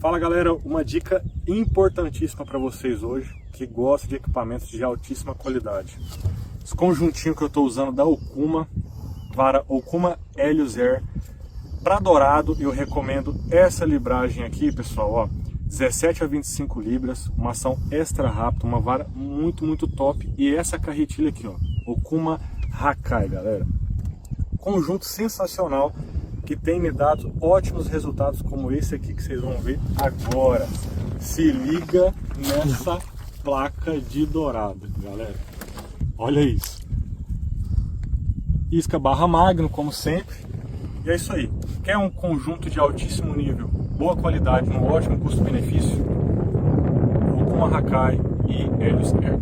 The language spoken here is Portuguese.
Fala galera, uma dica importantíssima para vocês hoje que gostam de equipamentos de altíssima qualidade. Esse conjuntinho que eu estou usando da Okuma, vara Okuma Helios Air, para dourado eu recomendo essa libragem aqui, pessoal, ó, 17 a 25 libras, uma ação extra rápida, uma vara muito top, e essa carretilha aqui, ó, Okuma Hakai, galera. Conjunto sensacional que tem me dado ótimos resultados como esse aqui que vocês vão ver agora. Se liga nessa placa de dourado, galera. Olha isso. Isca barra Magno, como sempre. E é isso aí. Quer um conjunto de altíssimo nível, boa qualidade, um ótimo custo-benefício? Okuma Hakai e Helios Air.